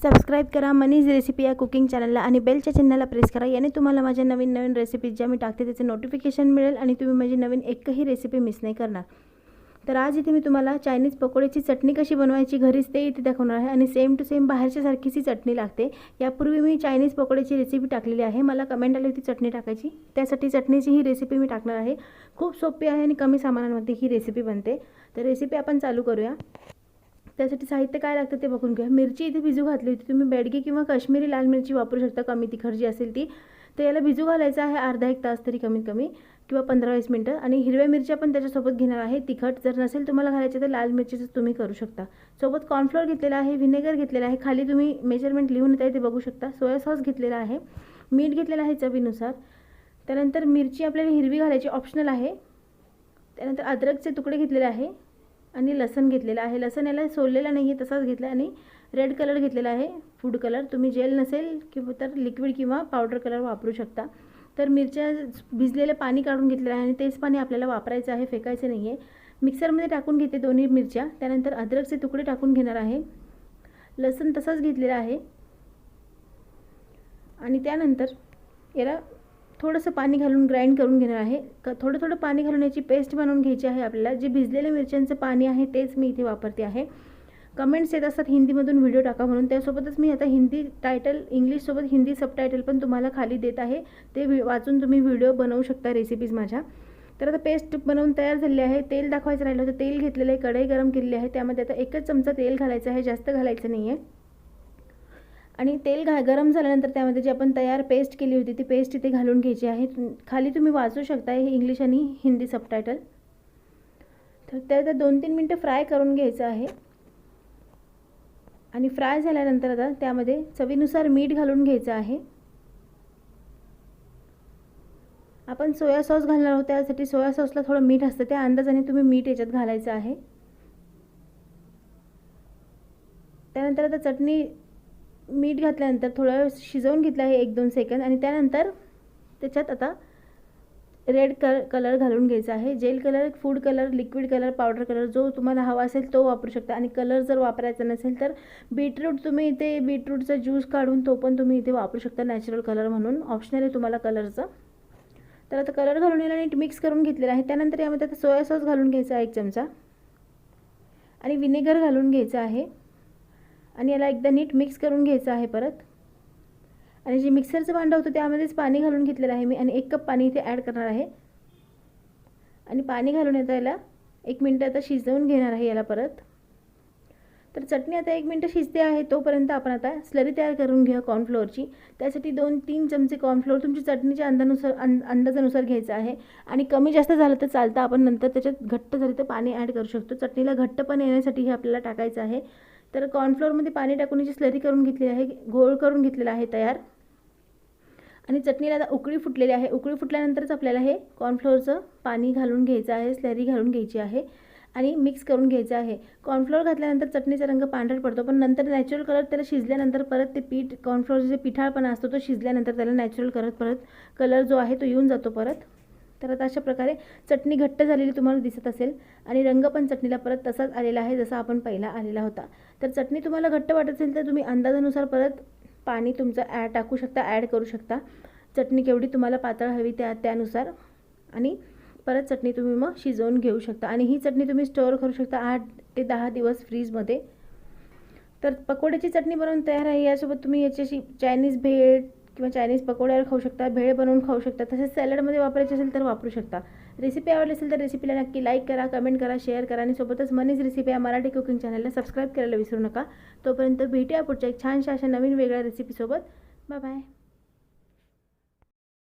Subscribe करा मनीज recipe या cooking चॅनलला आणि बेलच्या चिन्हाला प्रेस करा. याने तुम्हाला माझ्या नवीन नवीन रेसिपीज ज्या मी टाकते त्याचे नोटिफिकेशन मिळेल आणि तुम्ही माझी नवीन एकही रेसिपी मिस नाही करणार. तर आज इथे मी तुम्हाला चायनीज पकोड्याची चटणी कशी बनवायची घरीच ते इथे दाखवणार आहे आणि सेम टू सेम बाहेरच्या सारखीच ही चटणी लागते. यापूर्वी मी चायनीज पकोड्याची रेसिपी टाकलेली आहे. मला कमेंट आली होती चटणी टाकायची, त्यासाठी चटणीची ही रेसिपी मी टाकणार आहे. खूप सोपी आहे आणि कमी सामानांमध्ये ही रेसिपी बनते. तर रेसिपी आपण चालू करूया. त्यासाठी साहित्य काय लागतं ते बघून घ्या. मिरची इथे भिजू घातली होती. तुम्ही बेडगी किंवा काश्मीरी लाल मिरची वापरू शकता, कमी तिखट जी असेल ती. तर याला भिजू घालायचं आहे अर्धा एक तास तरी कमीत कमी, किंवा 15-20 मिनटं. आणि हिरव्या मिरच्या पण त्याच्यासोबत घेणार आहे. तिखट जर नसेल तुम्हाला घालायचं तर लाल मिरचीचं तुम्ही करू शकता. सोबत कॉर्नफ्लोअर घेतलेला आहे, व्हिनेगर घेतलेला आहे, खाली तुम्ही मेजरमेंट लिहून येत आहे ते बघू शकता. सोया सॉस घेतलेला आहे, मीठ घेतलेलं आहे चवीनुसार. त्यानंतर मिरची आपल्याला हिरवी घालायची, ऑप्शनल आहे. त्यानंतर अद्रकचे तुकडे घेतलेले आहे आणि लसण घेतलेला आहे. लसण याला सोललेला नाही आहे, तसाच घेतला. आणि रेड कलर घेतलेला आहे, फूड कलर. तुम्ही जेल नसेल किंवा तर लिक्विड किंवा पावडर कलर वापरू शकता. तर मिरच्या भिजलेलं पाणी काढून घेतलेलं आहे आणि तेच पाणी आपल्याला वापरायचं आहे, फेकायचं नाही आहे. मिक्सरमध्ये टाकून घेते दोन्ही मिरच्या. त्यानंतर अद्रकचे तुकडे टाकून घेणार आहे, लसण तसाच घेतलेला आहे. आणि त्यानंतर याला थोडंसं पाणी घालून ग्राइंड करून घेणार आहे. थोडं पाणी घालून याची पेस्ट बनवून घ्यायची आहे आपल्याला. जे भिजलेल्या मिरच्यांचं पाणी आहे तेच मी इथे वापरते आहे. कमेंट्स येत असतात हिंदीमधून व्हिडिओ टाका म्हणून, त्यासोबतच मी आता हिंदी टायटल इंग्लिशसोबत हिंदी सबटायटल पण तुम्हाला खाली देत आहे. ते वाचून तुम्ही व्हिडिओ बनवू शकता रेसिपीज माझ्या. तर आता पेस्ट बनवून तयार झाली आहे. तेल दाखवायचं राहिलं होतं, तेल घेतलेलं आहे, कढई गरम केलेली आहे. त्यामध्ये आता 1 चमचा तेल घालायचं आहे, जास्त घालायचं नाही आहे. आणि तेल गरम झाल्यानंतर त्यामध्ये जी आपण तयार पेस्ट केली होती ती पेस्ट इथे घालून घ्यायची आहे. खाली तुम्ही वाचू शकता हे इंग्लिश आणि हिंदी सबटायटल. तर त्यात 2-3 मिनटं फ्राय करून घ्यायचं आहे. आणि फ्राय झाल्यानंतर आता त्यामध्ये चवीनुसार मीठ घालून घ्यायचं आहे. आपण सोया सॉस घालणार आहोत, त्यासाठी सोया सॉसला थोडं मीठ असतं, त्या अंदाजाने तुम्ही मीठ याच्यात घालायचं आहे. त्यानंतर आता चटणी मीठ घातल्यानंतर थोडा वेळ शिजवून घेतलं आहे 1-2 सेकंद. आणि त्यानंतर त्याच्यात आता रेड कलर घालून घ्यायचा आहे. Gel colour, food colour, liquid colour, powder colour जो तुम्हाला हवा असेल तो वापरू शकता. आणि कलर जर वापरायचा नसेल तर बीटरूट, तुम्ही इथे बीटरूटचा ज्यूस काढून तो पण तुम्ही इथे वापरू शकता नॅचरल कलर म्हणून, ऑप्शनल आहे तुम्हाला कलरचं. तर आता कलर घालून याला नीट मिक्स करून घेतलेला आहे. त्यानंतर यामध्ये आता सोया सॉस घालून घ्यायचा आहे 1 चमचा आणि व्हिनेगर घालून घ्यायचं आहे. आणि याला एकदा नीट मिक्स करून घ्यायचं आहे परत. आणि जे मिक्सरचं भांडं होतं त्यामध्येच पाणी घालून घेतलेलं आहे मी आणि 1 कप पाणी इथे ॲड करणार आहे. आणि पाणी घालून आता याला 1 मिनटं आता शिजवून घेणार आहे याला परत. तर चटणी आता 1 मिनटं शिजते आहे, तोपर्यंत आपण आता स्लरी तयार करून घेऊया कॉर्नफ्लोअरची. त्यासाठी 2-3 चमचे कॉर्नफ्लोअर तुमची चटणीच्या अंदाजानुसार घ्यायचं आहे. आणि कमी जास्त झालं तर चालतं, आपण नंतर त्याच्यात घट्ट झालं तर पाणी ॲड करू शकतो. चटणीला घट्टपण येण्यासाठी हे आपल्याला टाकायचं आहे. तर कॉर्नफ्लोअरमध्ये पाणी टाकून याची स्लरी करून घेतलेली आहे, घोळ करून घेतलेला आहे तयार. आणि चटणीला आता उकळी फुटलेली आहे. उकळी फुटल्यानंतरच आपल्याला हे कॉर्नफ्लोअरचं पाणी घालून घ्यायचं आहे, स्लरी घालून घ्यायची आहे आणि मिक्स करून घ्यायचं आहे. कॉर्नफ्लोअर घातल्यानंतर चटणीचा रंग पांढरा पडतो, पण नंतर नॅचरल कलर त्याला शिजल्यानंतर परत ते पीठ कॉर्नफ्लोअरचा जे पिठाळपणा असतो तो शिजल्यानंतर त्याला नॅचरल परत कलर जो आहे तो येऊन जातो परत. तर आता अशा प्रकारे चटणी घट्ट झालेली तुम्हाला दिसत असेल आणि रंग पण चटणीला परत तसाच आलेला आहे जसा आपण पहिला आलेला होता. तर चटणी तुम्हाला घट्ट वाटत असेल तर तुम्ही अंदाजानुसार परत पाणी तुमचं टाकू शकता, ॲड करू शकता. चटणी केवढी तुम्हाला पातळ हवी त्यानुसार. आणि परत चटणी तुम्ही मग शिजवून घेऊ शकता. आणि ही चटणी तुम्ही स्टोअर करू शकता 8 ते 10 दिवस फ्रीजमध्ये. तर पकोड्याची चटणी बनवून तयार आहे. यासोबत तुम्ही याच्याशी चायनीज भेळ किंवा चायनीज पकोड्यावर खाऊ शकता, भेळ बनवून खाऊ शकता, तसेच सॅलडमध्ये वापरायचे असेल तर वापरू शकता. रेसिपी आवडली असेल तर रेसिपीला नक्की लाईक करा, कमेंट करा, शेअर करा आणि सोबतच मनीज रेसिपी या मराठी कुकिंग चॅनलला सबस्क्राईब करायला विसरू नका. तोपर्यंत भेटूया पुढच्या एक छानशा अशा नवीन वेगळ्या रेसिपीसोबत. Bye bye.